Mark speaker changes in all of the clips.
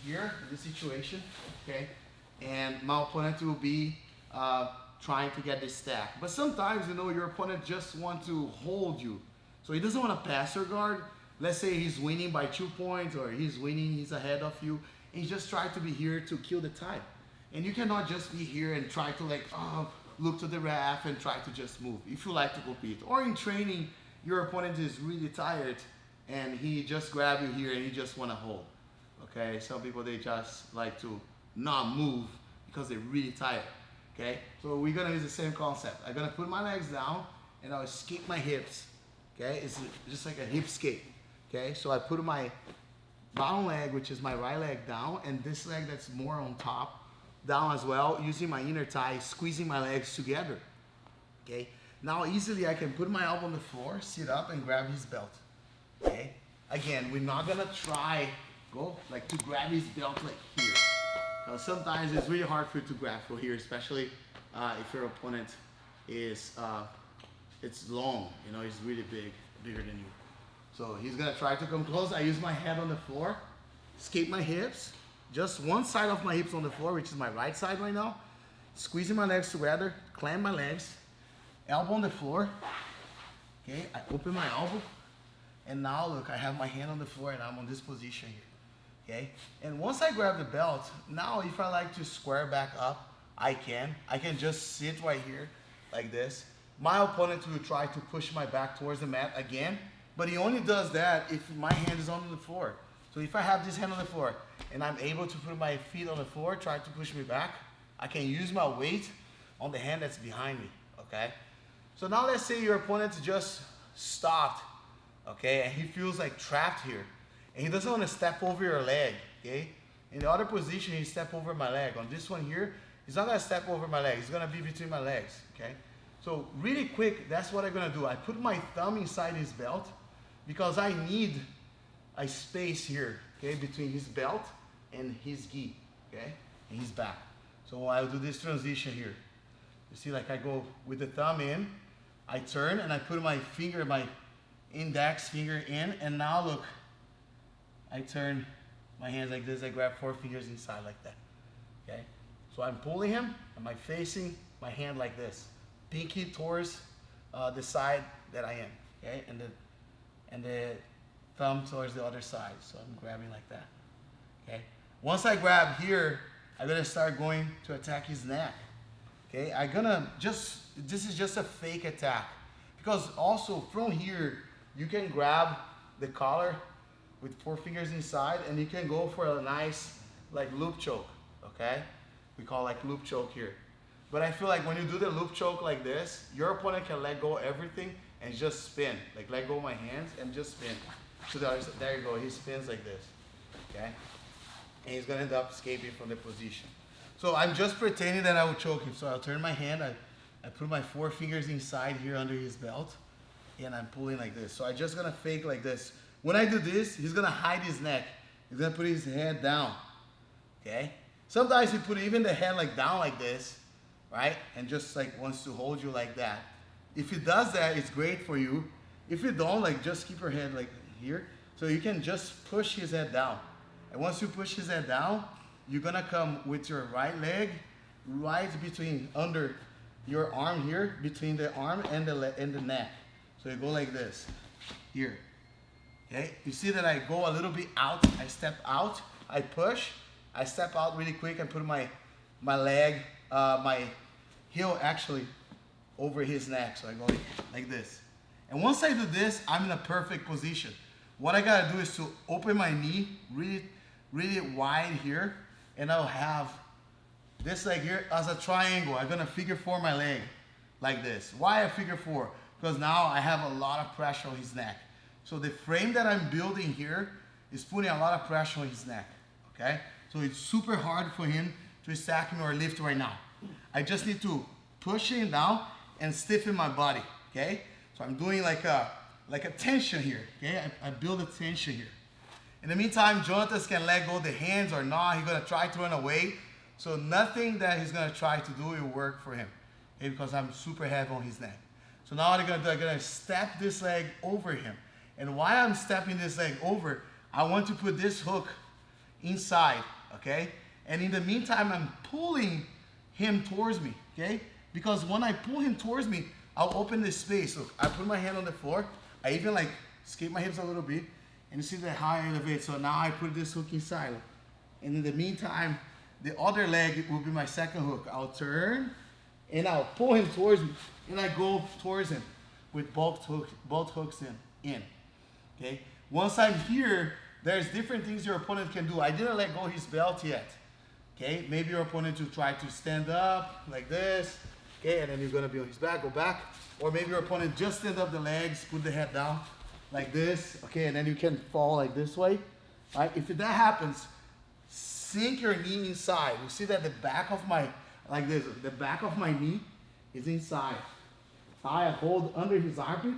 Speaker 1: here in this situation, okay? And my opponent will be trying to get this stack. But sometimes, you know, your opponent just wants to hold you. So he doesn't want to pass your guard. Let's say he's winning by 2 points or he's ahead of you. And he just tries to be here to kill the time. And you cannot just be here and try to like, look to the ref and try to just move if you like to compete. Or in training, your opponent is really tired and he just grab you here and he just want to hold. Okay, some people, they just like to not move because they're really tired. Okay, so we're gonna use the same concept. I'm gonna put my legs down and I'll escape my hips. Okay, it's just like a hip escape. Okay, so I put my bottom leg, which is my right leg, down, and this leg that's more on top, down as well, using my inner thigh, squeezing my legs together. Okay, now easily I can put my elbow on the floor, sit up, and grab his belt. Okay, again, we're not gonna try like to grab his belt like here. Sometimes it's really hard for you to grab from here, especially if your opponent is it's long, you know, he's really bigger than you. So he's gonna try to come close. I use my head on the floor, escape my hips, just one side of my hips on the floor, which is my right side right now. Squeezing my legs together, clamp my legs, elbow on the floor. Okay, I open my elbow, and now look, I have my hand on the floor and I'm on this position here. Okay, and once I grab the belt, now if I like to square back up, I can just sit right here like this. My opponent will try to push my back towards the mat again, but he only does that if my hand is on the floor. So if I have this hand on the floor and I'm able to put my feet on the floor, try to push me back, I can use my weight on the hand that's behind me, okay? So now let's say your opponent just stopped, okay, and he feels like trapped here. And he doesn't want to step over your leg, okay? In the other position, he step over my leg. On this one here, he's not gonna step over my leg. He's gonna be between my legs, okay? So really quick, that's what I'm gonna do. I put my thumb inside his belt because I need a space here, okay, between his belt and his gi, okay, and his back. So I'll do this transition here. You see, like I go with the thumb in, I turn and I put my finger, my index finger in, and now look, I turn my hands like this, I grab 4 fingers inside like that, okay? So I'm pulling him, and I'm facing my hand like this, pinky towards the side that I am, okay? And the thumb towards the other side, so I'm grabbing like that, okay? Once I grab here, I'm gonna start going to attack his neck, okay? This is just a fake attack, because also from here, you can grab the collar with 4 fingers inside, and you can go for a nice like loop choke, okay? We call like loop choke here. But I feel like when you do the loop choke like this, your opponent can let go everything and just spin. Like let go of my hands and just spin. So there you go, he spins like this, okay? And he's gonna end up escaping from the position. So I'm just pretending that I will choke him. So I'll turn my hand, I put my 4 fingers inside here under his belt, and I'm pulling like this. So I'm just gonna fake like this. When I do this, he's gonna hide his neck. He's gonna put his head down, okay? Sometimes he put even the head like down like this, right? And just like wants to hold you like that. If he does that, it's great for you. If you don't, like just keep your head like here. So you can just push his head down. And once you push his head down, you're gonna come with your right leg right between, under your arm here, between the arm and the neck. So you go like this, here. Okay, you see that I go a little bit out, I step out, I push, I step out really quick and put my leg, my heel actually over his neck. So I go like this. And once I do this, I'm in a perfect position. What I gotta do is to open my knee really, really wide here, and I'll have this leg here as a triangle. I'm gonna figure 4 my leg like this. Why a figure 4? Because now I have a lot of pressure on his neck. So the frame that I'm building here is putting a lot of pressure on his neck, okay? So it's super hard for him to stack me or lift right now. I just need to push him down and stiffen my body, okay? So I'm doing like a tension here, okay? I build a tension here. In the meantime, Jonathan can let go of the hands or not. He's gonna try to run away. So nothing that he's gonna try to do will work for him, okay? Because I'm super heavy on his neck. So now what I'm gonna do, I'm gonna step this leg over him. And while I'm stepping this leg over, I want to put this hook inside okay? And in the meantime, I'm pulling him towards me, okay? Because when I pull him towards me, I'll open this space. So I put my hand on the floor. I even like skate my hips a little bit. And you see that how I elevate. So now I put this hook inside. And in the meantime, the other leg will be my second hook. I'll turn and I'll pull him towards me. And I go towards him with both hooks in. Okay? Once I'm here, there's different things your opponent can do. I didn't let go his belt yet. Okay? Maybe your opponent will try to stand up like this. Okay? And then you're gonna be on his back, go back. Or maybe your opponent just stand up the legs, put the head down like this. Okay? And then you can fall like this way. All right? If that happens, sink your knee inside. You see that the back of my, like this, the back of my knee is inside. I hold under his armpit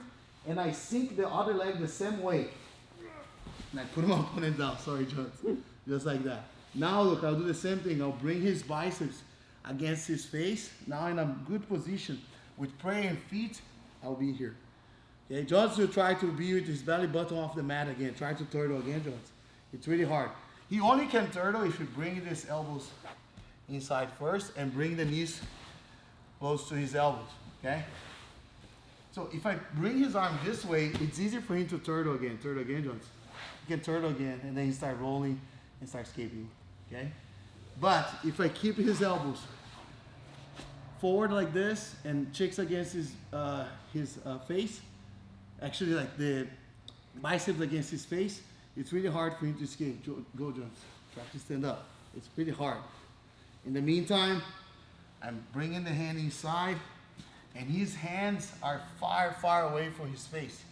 Speaker 1: and I sink the other leg the same way. And I put my opponent down. Sorry, John. Just like that. Now look, I'll do the same thing. I'll bring his biceps against his face. Now in a good position with praying feet, I'll be here. Okay, Jones will try to be with his belly button off the mat again. Try to turtle again, Jones. It's really hard. He only can turtle if you bring his elbows inside first and bring the knees close to his elbows. Okay? So if I bring his arm this way, it's easier for him to turtle again. Turtle again, Jones. He can turtle again, and then he start rolling and start escaping. Okay? But if I keep his elbows forward like this and cheeks against his face, actually like the biceps against his face, it's really hard for him to escape. Go, Jones. Try to stand up. It's pretty hard. In the meantime, I'm bringing the hand inside, and his hands are far, far away from his face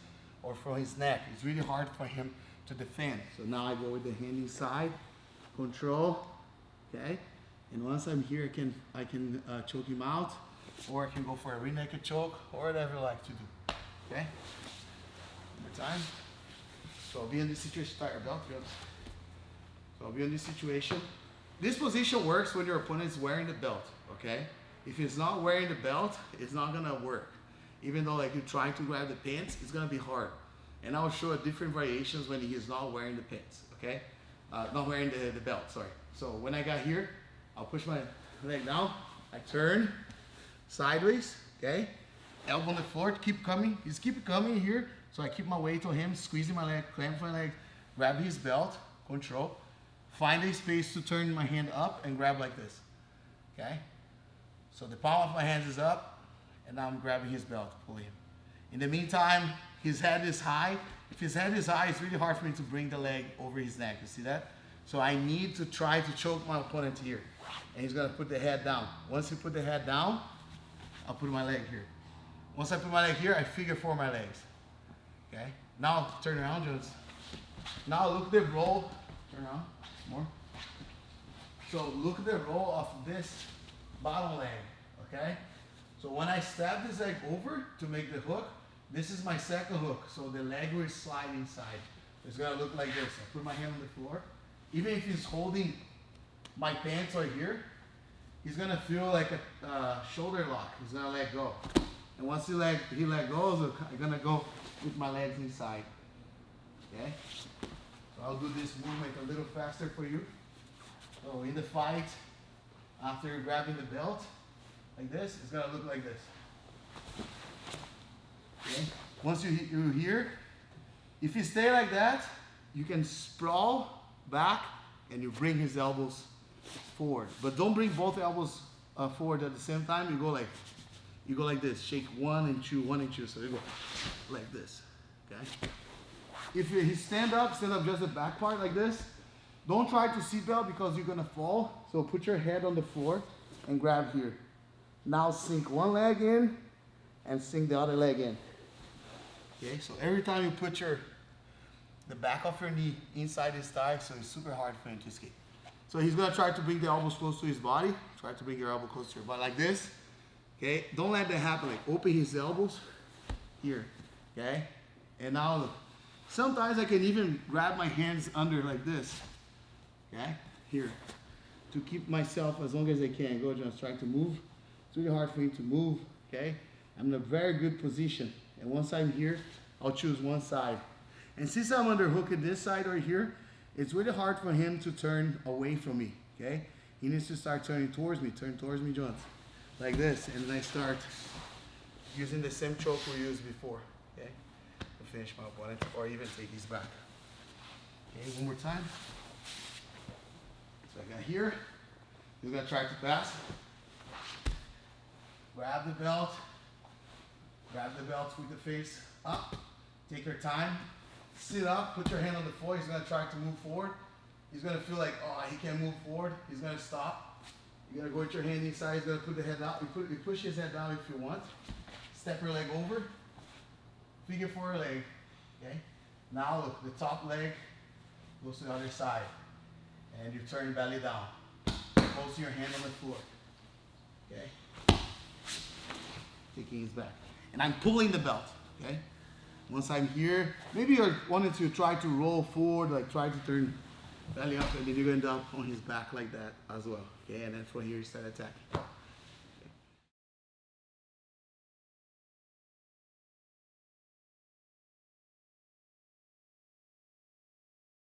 Speaker 1: or from his neck. It's really hard for him to defend. So now I go with the hand inside, control, okay? And once I'm here, I can choke him out, or I can go for a rear naked choke, or whatever I like to do, okay? One more time. So I'll be in this situation, start your belt, Jones. So I'll be in this situation. This position works when your opponent is wearing the belt, okay? If he's not wearing the belt, it's not gonna work. Even though like you're trying to grab the pants, it's gonna be hard. And I'll show different variations when he is not wearing the pants, okay? Not wearing the belt, sorry. So when I got here, I'll push my leg down, I turn sideways, okay? Elbow on the floor, keep coming, just keep coming here. So I keep my weight on him, squeezing my leg, clamp my leg, grab his belt, control. Find a space to turn my hand up and grab like this, okay? So the palm of my hand is up, and now I'm grabbing his belt, pulling him. In the meantime, his head is high. If his head is high, it's really hard for me to bring the leg over his neck, you see that? So I need to try to choke my opponent here. And he's gonna put the head down. Once he put the head down, I'll put my leg here. Once I put my leg here, I figure four my legs. Okay? Now turn around, Jones. Now look at the roll. Turn around, more. So look at the roll of this bottom leg, okay? So when I stab this leg over to make the hook, this is my second hook. So the leg will slide inside. It's gonna look like this. I put my hand on the floor. Even if he's holding my pants right here, he's gonna feel like a shoulder lock. He's gonna let go. And once he let go, I'm gonna go with my legs inside. Okay? So I'll do this movement a little faster for you. So in the fight, after grabbing the belt, like this, it's gonna look like this. Okay? Once you're here, if you stay like that, you can sprawl back and you bring his elbows forward. But don't bring both elbows forward at the same time. You go like this. Shake 1 and 2, 1 and 2. So you go like this. Okay? If you stand up just the back part like this. Don't try to seatbelt because you're gonna fall. So put your head on the floor and grab here. Now sink one leg in and sink the other leg in. Okay, so every time you put the back of your knee inside his thigh, so it's super hard for him to escape. So he's gonna try to bring the elbows close to his body. Try to bring your elbow close to your body like this. Okay, don't let that happen. Like open his elbows here. Okay, and now look. Sometimes I can even grab my hands under like this. Okay, here, to keep myself as long as I can. Go, just try to move. It's really hard for me to move. Okay, I'm in a very good position. And once I'm here, I'll choose one side. And since I'm under hook at this side right here, it's really hard for him to turn away from me, okay? He needs to start turning towards me. Turn towards me, Jones. Like this, and then I start using the same choke we used before, okay? To finish my opponent, or even take his back. Okay, one more time. So I got here. He's gonna try to pass. Grab the belt with the face up. Take your time. Sit up, put your hand on the floor. He's gonna try to move forward. He's gonna feel like, oh, he can't move forward. He's gonna stop. You're gonna go with your hand inside. He's gonna put the head out. You push his head down if you want. Step your leg over. Figure four leg. Okay. Now look, the top leg goes to the other side, and you turn belly down. Posting your hand on the floor. Okay. Taking his back, and I'm pulling the belt. Okay. Once I'm here, maybe you're wanting to try to roll forward, like try to turn belly up, and then you're going to end up on his back like that as well. Okay, and then from here you start attacking.